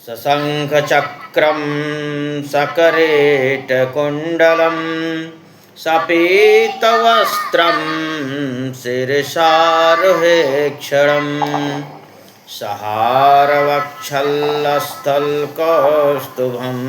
सशङ्खचक्रं सकरेटकुण्डलं सपीतवस्त्रं शिरसारुहे क्षणं सहारवक्षस्थलकौस्तुभं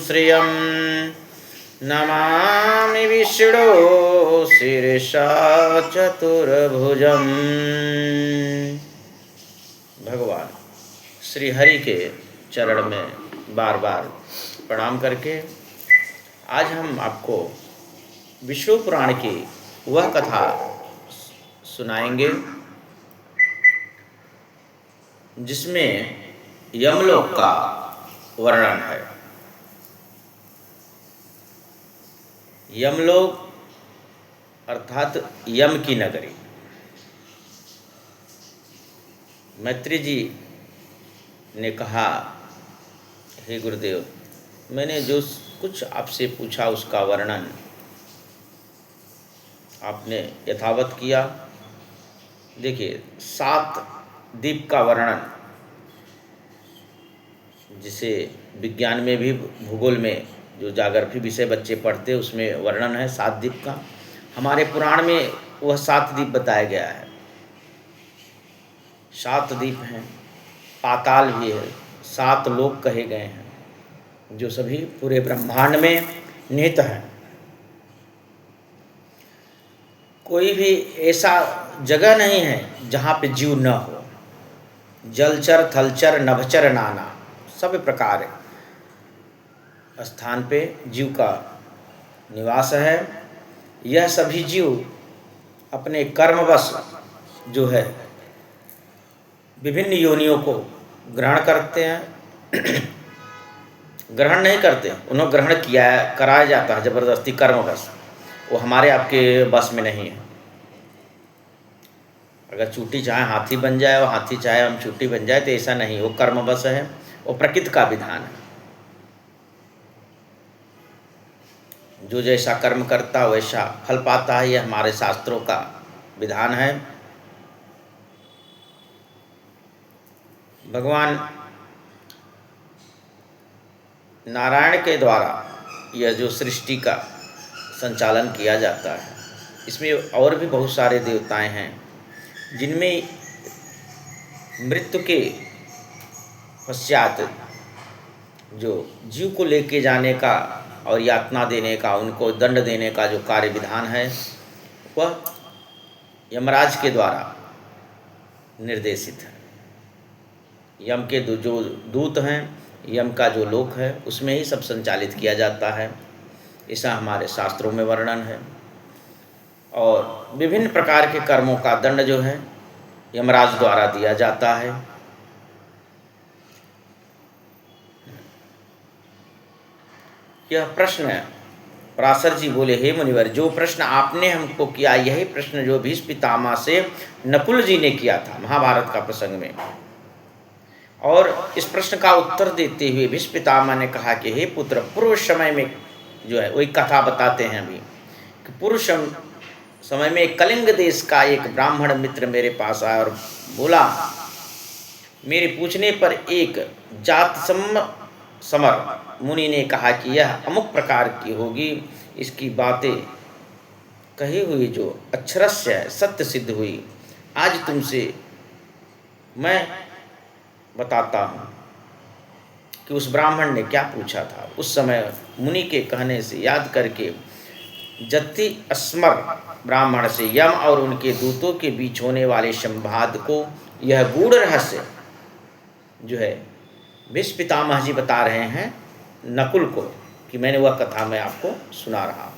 श्रियं नमामि विष्णु शिरसा चतुर्भुजम्। भगवान श्री हरि के चरण में बार बार प्रणाम करके आज हम आपको विष्णु पुराण की वह कथा सुनाएंगे जिसमें यमलोक का वर्णन है। यमलोक अर्थात यम की नगरी। मैत्री जी ने कहा, हे गुरुदेव, मैंने जो कुछ आपसे पूछा उसका वर्णन आपने यथावत किया। देखिए, 7 द्वीप का वर्णन, जिसे विज्ञान में भी भूगोल में जो जाग्रफी विषय बच्चे पढ़ते उसमें वर्णन है 7 द्वीप का। हमारे पुराण में वह 7 द्वीप बताया गया है। 7 द्वीप हैं, पाताल भी है, 7 लोक कहे गए हैं जो सभी पूरे ब्रह्मांड में निहित हैं। कोई भी ऐसा जगह नहीं है जहाँ पे जीव न हो। जलचर थलचर नभचर नाना, सब प्रकार स्थान पे जीव का निवास है। यह सभी जीव अपने कर्मवश जो है विभिन्न योनियों को ग्रहण करते हैं। ग्रहण नहीं करते, उन्हें ग्रहण कराया जाता है जबरदस्ती कर्मवश। वो हमारे आपके बस में नहीं है। अगर चूटी चाहे हाथी बन जाए और हाथी चाहे हम चूटी बन जाए तो ऐसा नहीं, वो कर्मवश है, वो प्रकृति का विधान है। जो जैसा कर्म करता वैसा फल पाता है, यह हमारे शास्त्रों का विधान है। भगवान नारायण के द्वारा यह जो सृष्टि का संचालन किया जाता है, इसमें और भी बहुत सारे देवताएं हैं जिनमें मृत्यु के पश्चात जो जीव को लेके जाने का और यातना देने का, उनको दंड देने का जो कार्य विधान है वह यमराज के द्वारा निर्देशित है। यम के जो दूत हैं, यम का जो लोक है, उसमें ही सब संचालित किया जाता है। ऐसा हमारे शास्त्रों में वर्णन है। और विभिन्न प्रकार के कर्मों का दंड जो है यमराज द्वारा दिया जाता है। यह प्रश्न पराशर जी बोले, हे मुनिवर, जो प्रश्न आपने हमको किया यही प्रश्न जो भीष्म पितामह से नकुल जी ने किया था महाभारत का प्रसंग में। और इस प्रश्न का उत्तर देते हुए भीष्म पितामह ने कहा कि हे पुत्र, पूर्व समय में जो है वही कथा बताते हैं अभी कि पूर्व समय में कलिंग देश का एक ब्राह्मण मित्र मेरे पास आया और बोला, मेरे पूछने पर एक जात समर मुनि ने कहा कि यह अमुक प्रकार की होगी। इसकी बातें कही हुई जो अक्षरस्य है सत्य सिद्ध हुई। आज तुमसे मैं बताता हूँ कि उस ब्राह्मण ने क्या पूछा था। उस समय मुनि के कहने से याद करके जति अस्मर ब्राह्मण से यम और उनके दूतों के बीच होने वाले संवाद को, यह गूढ़ रहस्य जो है भीष्म पितामह जी बता रहे हैं नकुल को, कि मैंने वह कथा मैं आपको सुना रहा हूँ।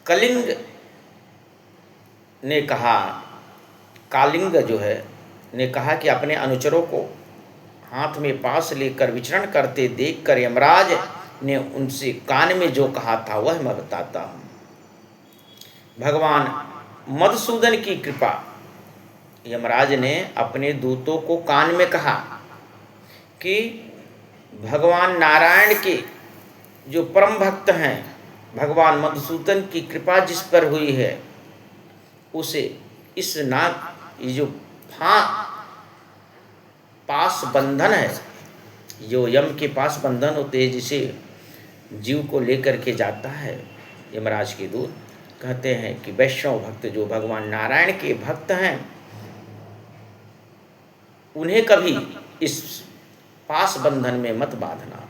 कलिंग ने कहा, कालिंग जो है ने कहा कि अपने अनुचरों को हाथ में पास लेकर विचरण करते देखकर यमराज ने उनसे कान में जो कहा था वह मैं बताता हूँ। भगवान मधुसूदन की कृपा, यमराज ने अपने दूतों को कान में कहा कि भगवान नारायण के जो परम भक्त हैं, भगवान मधुसूदन की कृपा जिस पर हुई है उसे इस नाग ये जो पास पास बंधन है, जो यम के पास बंधन होते हैं, जिसे जीव को लेकर के जाता है यमराज के दूत, कहते हैं कि वैष्णव भक्त जो भगवान नारायण के भक्त हैं, उन्हें कभी इस पास बंधन में मत बांधना।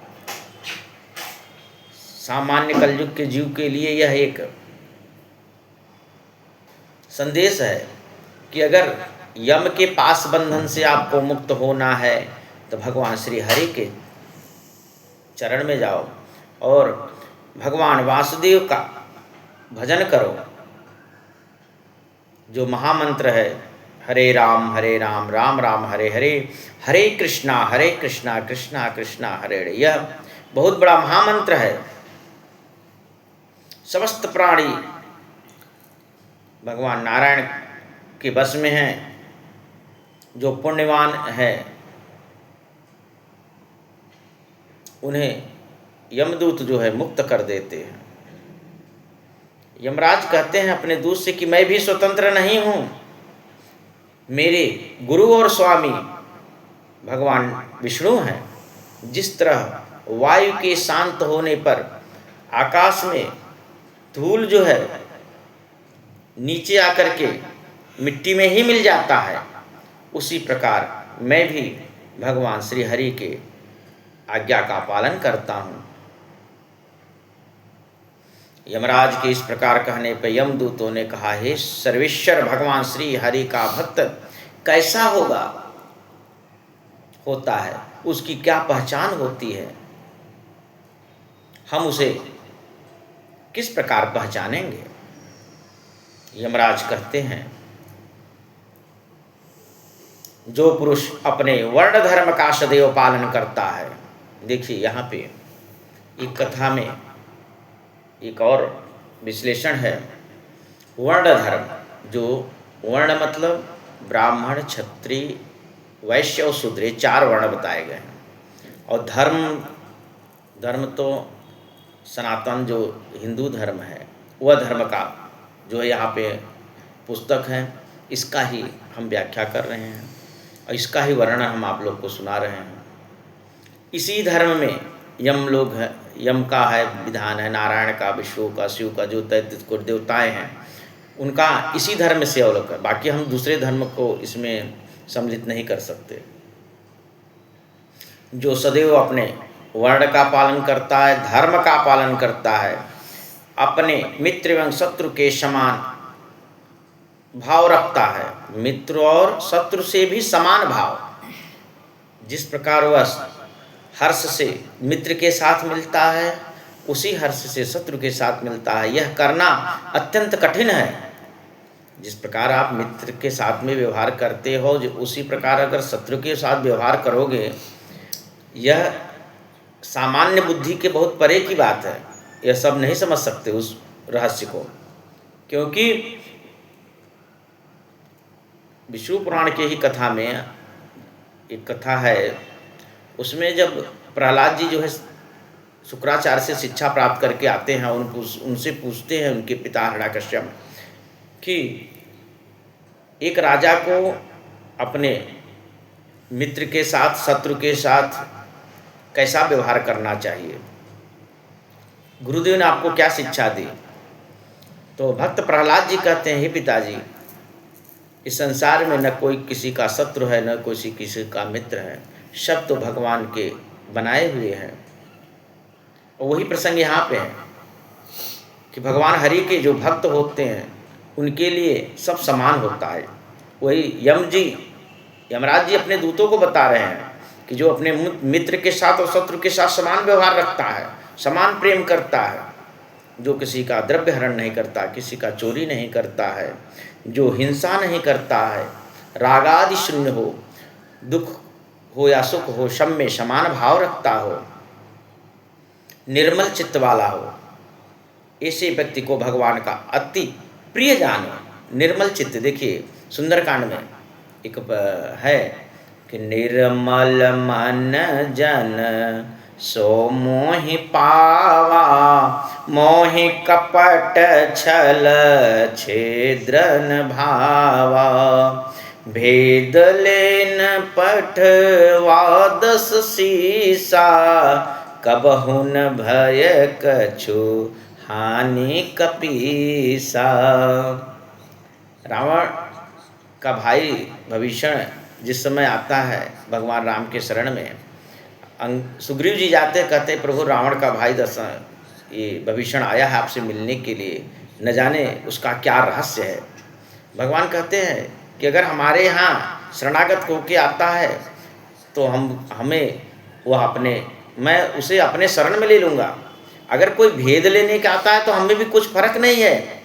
सामान्य कलयुग के जीव के लिए यह एक संदेश है कि अगर यम के पास बंधन से आपको मुक्त होना है तो भगवान श्री हरि के चरण में जाओ और भगवान वासुदेव का भजन करो। जो महामंत्र है हरे राम राम राम हरे हरे, हरे कृष्णा कृष्णा कृष्णा हरे हरे, यह बहुत बड़ा महामंत्र है। समस्त प्राणी भगवान नारायण के बस में हैं। जो पुण्यवान है उन्हें यमदूत जो है मुक्त कर देते हैं। यमराज कहते हैं अपने दूत से कि मैं भी स्वतंत्र नहीं हूँ, मेरे गुरु और स्वामी भगवान विष्णु हैं। जिस तरह वायु के शांत होने पर आकाश में धूल जो है नीचे आकर के मिट्टी में ही मिल जाता है, उसी प्रकार मैं भी भगवान श्री हरि के आज्ञा का पालन करता हूँ। यमराज के इस प्रकार कहने पर यमदूतों ने कहा, हे सर्वेश्वर भगवान श्री हरि का भक्त कैसा होता है, उसकी क्या पहचान होती है, हम उसे किस प्रकार पहचानेंगे। यमराज कहते हैं, जो पुरुष अपने वर्ण धर्म का सदैव पालन करता है। देखिए यहाँ पे एक कथा में एक और विश्लेषण है। वर्ण धर्म, जो वर्ण मतलब ब्राह्मण क्षत्रिय वैश्य और शूद्र, 4 वर्ण बताए गए हैं। और धर्म तो सनातन जो हिंदू धर्म है, वह धर्म का जो है यहाँ पे पुस्तक है, इसका ही हम व्याख्या कर रहे हैं और इसका ही वर्णन हम आप लोग को सुना रहे हैं। इसी धर्म में यम का है विधान है, नारायण का, विष्णु का, शिव का, जो 33 कोटि देवताएं हैं उनका इसी धर्म से अवलोक है। बाकी हम दूसरे धर्म को इसमें सम्मिलित नहीं कर सकते। जो सदैव अपने वर्ण का पालन करता है, धर्म का पालन करता है, अपने मित्र एवं शत्रु के समान भाव रखता है, मित्र और शत्रु से भी समान भाव, जिस प्रकार वह हर्ष से मित्र के साथ मिलता है उसी हर्ष से शत्रु के साथ मिलता है। यह करना अत्यंत कठिन है। जिस प्रकार आप मित्र के साथ में व्यवहार करते हो, जो उसी प्रकार अगर शत्रु के साथ व्यवहार करोगे, यह सामान्य बुद्धि के बहुत परे की बात है। यह सब नहीं समझ सकते उस रहस्य को, क्योंकि विष्णु पुराण के ही कथा में एक कथा है, उसमें जब प्रहलाद जी जो है शुक्राचार्य से शिक्षा प्राप्त करके आते हैं, उनसे पूछते हैं उनके पिता हिरण्यकश्यप कि एक राजा को अपने मित्र के साथ शत्रु के साथ कैसा व्यवहार करना चाहिए, गुरुदेव ने आपको क्या शिक्षा दी। तो भक्त प्रहलाद जी कहते हैं, हे पिताजी, इस संसार में न कोई किसी का शत्रु है, न कोई किसी का मित्र है, सब तो भगवान के बनाए हुए हैं। और वही प्रसंग यहाँ पे है कि भगवान हरि के जो भक्त होते हैं उनके लिए सब समान होता है। वही यमराज जी अपने दूतों को बता रहे हैं कि जो अपने मित्र के साथ और शत्रु के साथ समान व्यवहार रखता है, समान प्रेम करता है, जो किसी का द्रव्य हरण नहीं करता, किसी का चोरी नहीं करता है, जो हिंसा नहीं करता है, रागादि शून्य हो, दुख हो या सुख हो सब में समान भाव रखता हो, निर्मल चित्त वाला हो, ऐसे व्यक्ति को भगवान का अति प्रिय जाने। निर्मल चित्त, देखिए सुंदरकांड में एक है कि निर्मल मन जन सो मोहि पावा, मोहि कपट छल छेद्रन भावा, भेद लेन पठवा 10 सीसा, कबहु न भय कछु हानि कपीसा। रावण का भाई विभीषण जिस समय आता है भगवान राम के शरण में, सुग्रीव जी जाते कहते प्रभु रावण का भाई ये विभीषण आया है आपसे मिलने के लिए, न जाने उसका क्या रहस्य है। भगवान कहते हैं कि अगर हमारे यहाँ शरणागत होके आता है तो हमें वह मैं उसे अपने शरण में ले लूँगा। अगर कोई भेद लेने का आता है तो हमें भी कुछ फर्क नहीं है।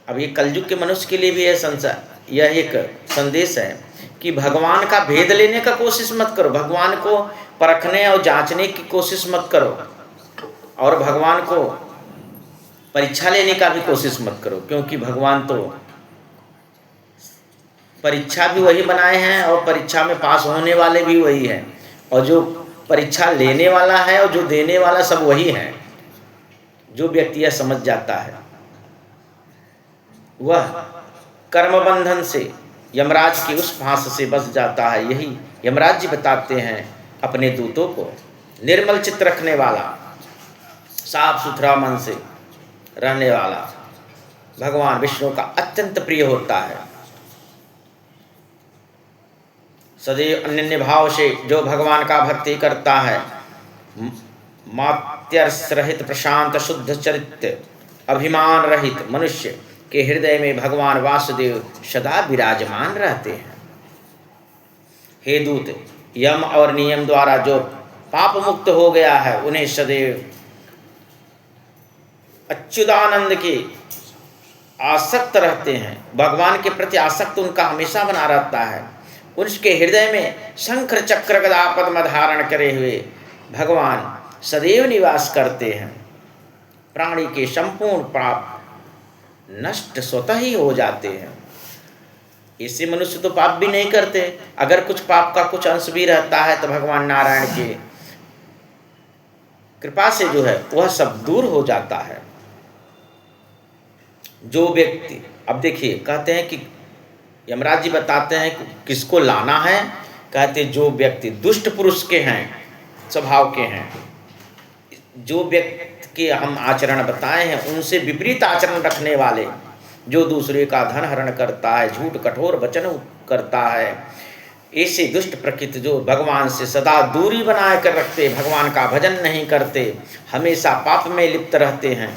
अब ये कलयुग के मनुष्य के लिए भी यह एक संदेश है कि भगवान का भेद लेने का कोशिश मत करो, भगवान को परखने और जांचने की कोशिश मत करो, और भगवान को परीक्षा लेने का भी कोशिश मत करो, क्योंकि भगवान तो परीक्षा भी वही बनाए हैं और परीक्षा में पास होने वाले भी वही हैं, और जो परीक्षा लेने वाला है और जो देने वाला सब वही है। जो व्यक्ति यह समझ जाता है वह कर्म बंधन से, यमराज की उस फांस से बच जाता है। यही यमराज जी बताते हैं अपने दूतों को। निर्मल चित्त रखने वाला, साफ सुथरा मन से रहने वाला भगवान विष्णु का अत्यंत प्रिय होता है। सदैव अनन्य भाव से जो भगवान का भक्ति करता है, मात्यर्स रहित प्रशांत शुद्ध चरित्र अभिमान रहित मनुष्य के हृदय में भगवान वासुदेव सदा विराजमान रहते हैं। हे दूत, यम और नियम द्वारा जो पाप मुक्त हो गया है उन्हें सदैव अच्युतानंद के आसक्त रहते हैं। भगवान के प्रति आसक्त उनका हमेशा बना रहता है। उसके हृदय में शंकर चक्र गदा पद्म धारण करे हुए भगवान सदैव निवास करते हैं। प्राणी के संपूर्ण पाप नष्ट स्वतः ही हो जाते हैं। ऐसे मनुष्य तो पाप भी नहीं करते। अगर कुछ पाप का कुछ अंश भी रहता है तो भगवान नारायण के कृपा से जो है वह सब दूर हो जाता है। जो व्यक्ति, अब देखिए कहते हैं कि यमराज जी बताते हैं कि किसको लाना है। कहते जो व्यक्ति दुष्ट पुरुष के हैं, स्वभाव के हैं, जो व्यक्ति के हम आचरण बताए हैं उनसे विपरीत आचरण रखने वाले, जो दूसरे का धन हरण करता है, झूठ कठोर वचन करता है, ऐसे दुष्ट प्रकृति जो भगवान से सदा दूरी बना कर रखते, भगवान का भजन नहीं करते, हमेशा पाप में लिप्त रहते हैं,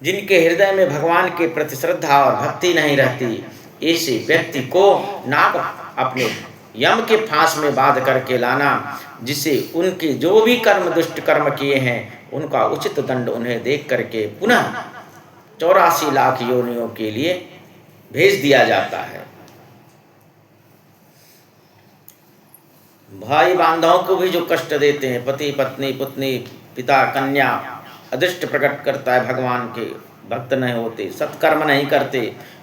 जिनके हृदय में भगवान के प्रति श्रद्धा और भक्ति नहीं रहती, ऐसे व्यक्ति को नाग अपने यम के फांस में बांध करके लाना, जिसे उनके जो भी कर्म दुष्ट कर्म किए हैं उनका उचित दंड उन्हें देख करके पुनः 84 लाख योनियों के लिए भेज दिया जाता है। भाई बांधवों को भी जो कष्ट देते हैं, पति पत्नी पुत्री पिता कन्या, अदृष्ट प्रकट करता है भगवान के भक्त नहीं होते, सत्कर्म नहीं करते,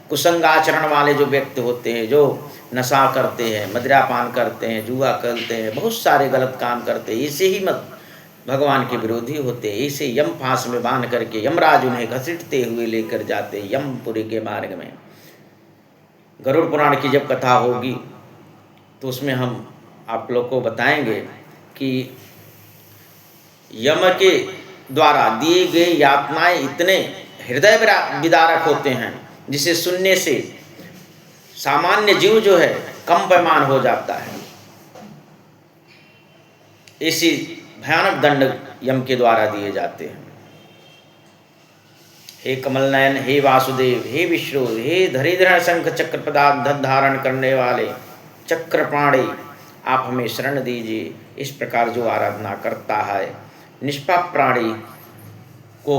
कुसंग आचरण वाले जो व्यक्ति होते हैं, जो नशा करते हैं, मदिरापान करते हैं, जुआ खेलते हैं, बहुत सारे गलत काम करते हैं, ऐसे ही मत भगवान के विरोधी होते हैं। ऐसे यम फांस में बांध करके यमराज उन्हें घसीटते हुए लेकर जाते यमपुरी के मार्ग में। गरुड़ पुराण की जब कथा होगी तो उसमें हम आप लोग को बताएंगे कि यम के द्वारा दिए गए यातनाएं इतने हृदय विदारक होते हैं जिसे सुनने से सामान्य जीव जो है कंपमान हो जाता है। ऐसी भयानक दंड यम के द्वारा दिए जाते हैं। हे कमल नयन, हे वासुदेव, हे विष्णु, हे धरिधर शंख चक्र पदार्थ धारण करने वाले चक्रपाणी, आप हमें शरण दीजिए। इस प्रकार जो आराधना करता है निष्पाप प्राणी को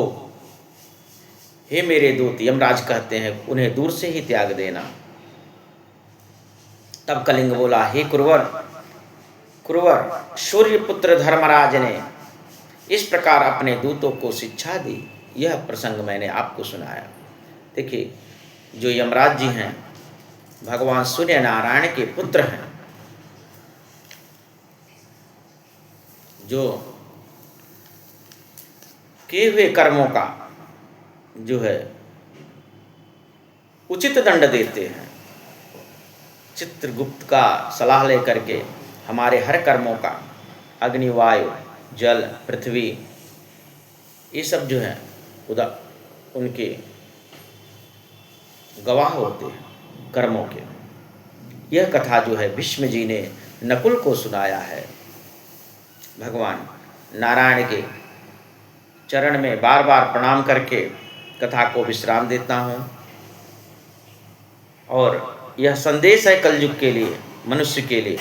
हे मेरे दूत, यमराज कहते हैं उन्हें दूर से ही त्याग देना। तब कलिंग बोला, हे कुरवर, सूर्यपुत्र धर्मराज ने इस प्रकार अपने दूतों को शिक्षा दी। यह प्रसंग मैंने आपको सुनाया। देखिए, जो यमराज जी हैं भगवान सूर्य नारायण के पुत्र हैं, जो किए हुए कर्मों का जो है उचित दंड देते हैं। चित्रगुप्त का सलाह लेकर के हमारे हर कर्मों का अग्नि, वायु, जल, पृथ्वी, ये सब जो है उनके गवाह होते हैं कर्मों के। यह कथा जो है भीष्म जी ने नकुल को सुनाया है। भगवान नारायण के चरण में बार बार प्रणाम करके कथा को विश्राम देता हूँ। और यह संदेश है कलयुग के लिए, मनुष्य के लिए,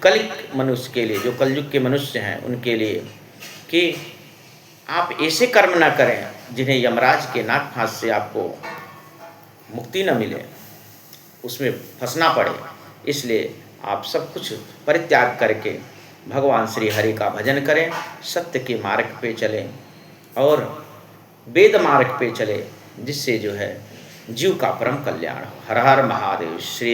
कलिक मनुष्य के लिए, जो कलयुग के मनुष्य हैं उनके लिए, कि आप ऐसे कर्म ना करें जिन्हें यमराज के नाक फांस से आपको मुक्ति न मिले, उसमें फंसना पड़े। इसलिए आप सब कुछ परित्याग करके भगवान श्री हरि का भजन करें, सत्य के मार्ग पे चलें और वेद मार्ग पे चले, जिससे जो है जीव का परम कल्याण हो। हर हर महादेव। श्री